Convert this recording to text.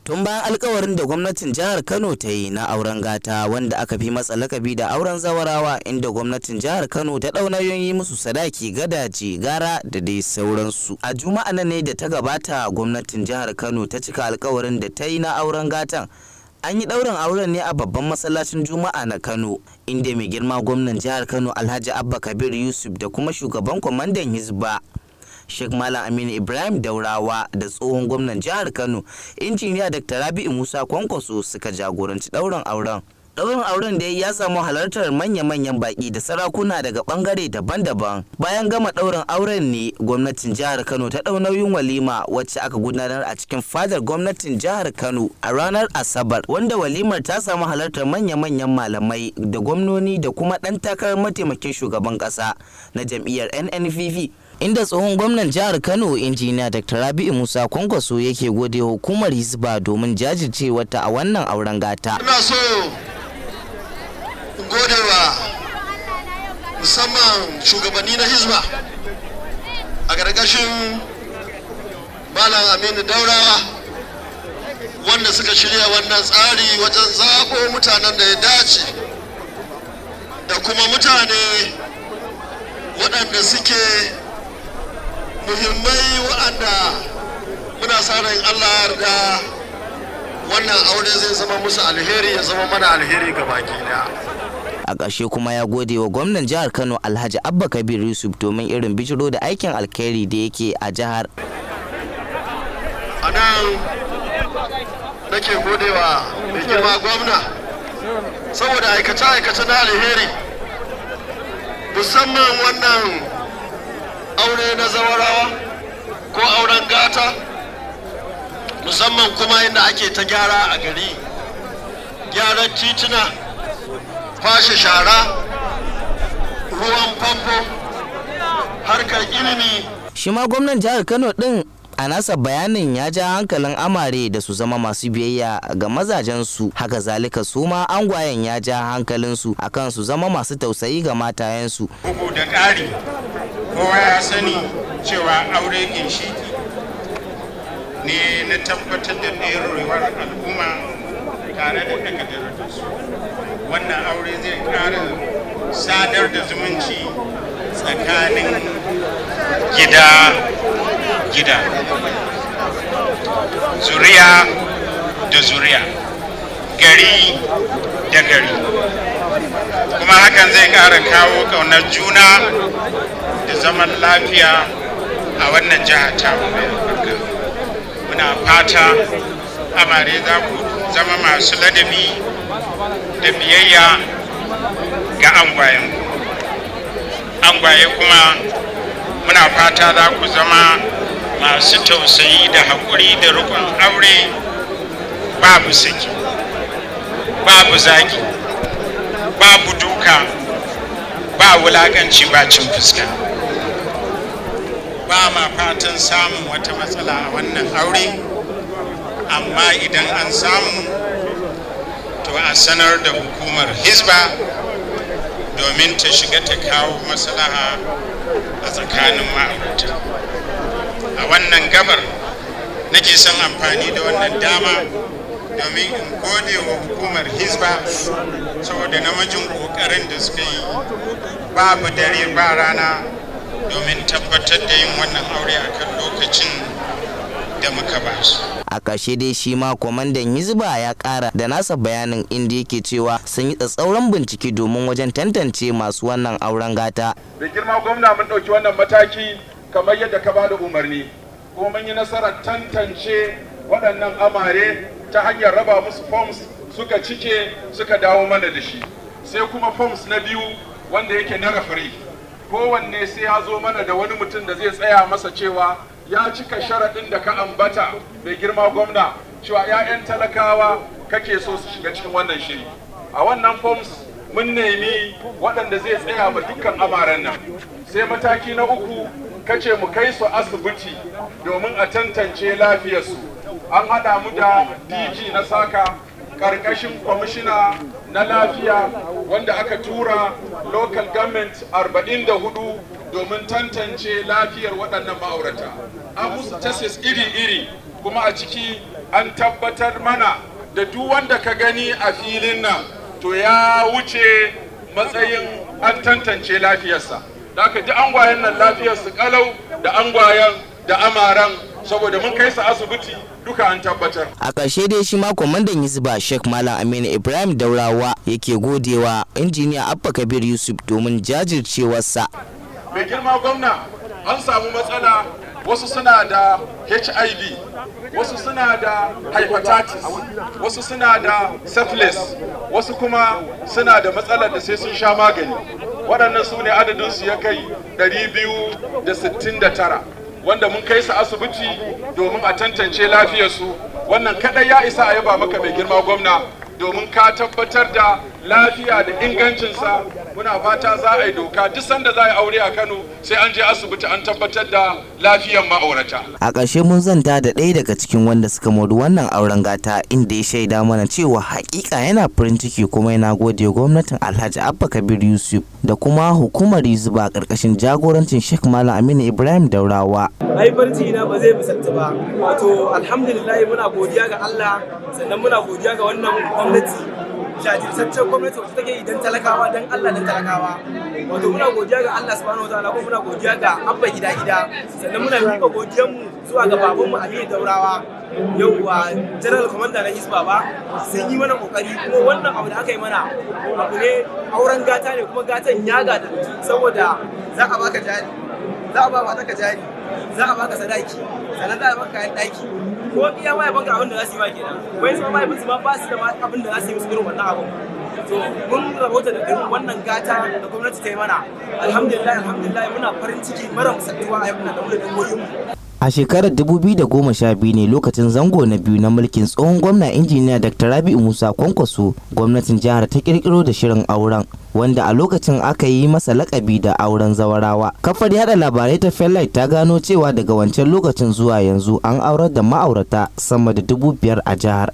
Tun bayan alkawarin da gwamnatin jihar Kano ta yi na auren gata wanda aka fi masa lakabi da auren zawarawa, inda gwamnatin jihar Kano ta ɗau nauyin yi musu sadaki, gadaje, gara da dai sauransu. A juma'a nan ne da ta gabata gwamnatin jihar Kano ta cika alkawarin da ta yi na auren gatan. An yi ɗaurin auren ne a babban masallacin Juma'a na Kano, inda mai girma gwamnan jihar Kano Alhaji Abba Kabir Yusuf da kuma shugaban kwamandan Hizba Sheikh Malam Aminu Ibrahim Daurawa da tsohon gwamnan jihar Kano Injiniya Dr. Rabi'u Musa Kwankwaso suka jagoranci ɗaurin auren. Ɗaurin auren da ya samu halartar manya-manyan baƙi da sarakuna daga ɓangare daban-daban. Bayan gama ɗaurin auren ne gwamnatin jihar Kano ta ɗau nauyin walima wacce aka gudanar a cikin fadar gwamnatin jihar Kano a ranar Asabar, wanda walimar ta samu halartar manya-manyan malamai da gwamnoni da kuma ɗan takarar mataimakin shugaban ƙasa na jam'iyyar NNPP. Inda tsohon gwamnan jihar Kano Injiniya Dr. Rabi'u Musa Kwankwaso yake gode hukumar Hizba domin jajircewarta a wannan auren gata. Ina so godewa musamman shugabanni na Hizba a gargashin Malam Aminu Daurawa wanda suka shirya wannan tsari wajen zaɓo mutanen da ya dace da kuma mutane waɗanda suke muhimmai waɗanda muna sa ran Allah da wannan aure zai zama musu alheri, ya zama mana alheri ga baki daya. A ƙarshe kuma ya gode wa gwamnan jihar Kano Alhaji Abba Kabir Yusuf domin irin bijiro da aikin alkhairi da yake a jihar. A nan nake godewa mai girma gwamna saboda aikace-aikace na alheri, musamman wannan aure na zawarawa ko auren gata, musamman kuma inda ake ta gyara a gari, gyaran tituna, kwashe shara, ruwan famfo, harkar ilimi. Shi ma gwamnan jihar Kano din a nasa bayanin ya ja hankalin amare da su zama masu biyayya ga mazajensu, haka zalika su ma angwayen ya ja hankalinsu akan su zama masu tausayi ga matayensu. Bugu da ƙari, kowa ya sani cewa aure ginshiki ne na tabbatar da ɗorewar al'umma tare da daga darajarsu. Wannan aure zai ƙara sadar da zumunci tsakanin gida, zuriya da zuriya, gari da gari, kuma hakan zai ƙara kawo ƙaunar juna da zaman lafiya a wannan jiha ta mai albarka. Muna fata amare za ku zama masu ladabi da biyayya ga angwayenku. Angwaye kuma muna fata za ku zama masu tausayi da haƙuri da riƙon aure, babu saki, babu zagi, babu duka, ba wulaƙanci, ba cin fuska. Ba ma fatan samun wata matsala a wannan aure, amma idan an samu to a sanar da hukumar Hizba domin ta shiga ta kawo maslaha a tsakanin ma'aurata. A wannan gabar nake son amfani da wannan dama domin in gode wa hukumar Hizba saboda namijin ƙoƙarin da suka yi babu dare ba rana domin tabbatar da yin wannan aure a kan lokacin da muka ba su. A ƙarshe dai shi ma kwamandan Hizba ya ƙara da nasa bayanin inda yake cewa sun yi tsatsauran bincike domin wajen tantance masu wannan auren gata. Da girma gwamna mun ɗauki wannan mataki kamar yadda ka bada umarni, kuma mun yi nasarar tantance waɗannan amare ta hanyar raba musu forms suka cike suka dawo mana da shi. Sai kuma forms na biyu wanda yake na referee. Kowanne sai ya zo mana da wani mutum da zai tsaya masa cewa ya cika sharaɗin da ka ambata mai girma gwamna cewa 'ya'yan talakawa kake so su shiga cikin wannan shiri. A wannan forms mun nemi waɗanda zai tsaya ma dukkan amaren nan. Sai mataki na uku kace mu kai su asibiti domin a tantance lafiyarsu. An haɗa mu da DG na Saka ƙarƙashin kwamishina na lafiya wanda aka tura local government 44 domin tantance lafiyar waɗannan ma'aurata. An musu tests iri-iri kuma a ciki an tabbatar mana da duk wanda ka gani a filin nan to ya wuce matsayin an tantance lafiyarsa. Da aka ji angwayen nan lafiyarsu kalau da angwayen da amaran saboda mun kai su asibiti duka an tabbatar. A ƙarshe dai shi ma kwamandan Hisba Sheikh Malam Aminu Ibrahim Daurawa yake godewa injiniya Abba Kabir Yusuf domin jajircewarsa. Mai girma gwamna, an samu matsala, wasu suna da HIV, wasu suna da hepatitis, wasu suna da syphilis, wasu kuma suna da matsalar da sai sun sha magani. Waɗannan su ne adadinsu ya kai 269. wanda mun kai su asibiti domin a tantance lafiyarsu. Wannan kadai ya isa a yaba maka mai girma gwamna, domin ka tabbatar da lafiya da ingancinsa. Muna fata za a yi doka duk sanda za a yi aure a Kano sai an je asibiti an tabbatar da lafiyar ma'aurata. A ƙarshe mun zanta da ɗaya daga cikin wanda suka mori wannan auren gata, inda ya shaida mana cewa hakika yana farin ciki kuma yana gode gwamnatin Alhaji Abba Kabir Yusuf da kuma hukumar Hisba ƙarƙashin jagorancin Sheikh Malam Aminu Ibrahim Daurawa. Ai farin ciki na ba zai misalta ba. Wato alhamdulillah muna godiya ga Allah, sannan muna godiya ga wannan gwamnati. Jajirtaccen gwamnati wacce take idan talakawa dan Allah dan talakawa. Wato muna godiya ga Allah subhanahu wataala, kuma muna godiya ga Abba gida, sannan muna miƙa godiyar mu zuwa ga babanmu Aminu Daurawa. Yauwa General Commander na Hisba ba sun yi mana kokari, kuma wannan abu da aka yi mana abu ne auren gata ne, kuma gatan ya gada saboda za a baka jari, za a ba mataka jari, za a baka sadaki, sannan za a baka kayan ɗaki. Ko iya waya banka abin da za su yi ma kenan, wai su ma su ma ba su da abin da za su yi musu irin wannan abin. To mun rabota da irin wannan gata da gwamnati ta yi mana. Alhamdulillah muna farin ciki mara musaltuwa a yau da wurin goyon mu. A shekarar 2012 ne lokacin zango na biyu na mulkin tsohon gwamna injiniya Dr. Rabi'u Musa Kwankwaso, gwamnatin jihar ta kirkiro da shirin auren, wanda a lokacin aka yi masa lakabi da auren zawarawa. Kafar yada labarai ta Fairlight ta gano cewa daga wancan lokacin zuwa yanzu an aurar da ma'aurata sama da 5,000 a jihar.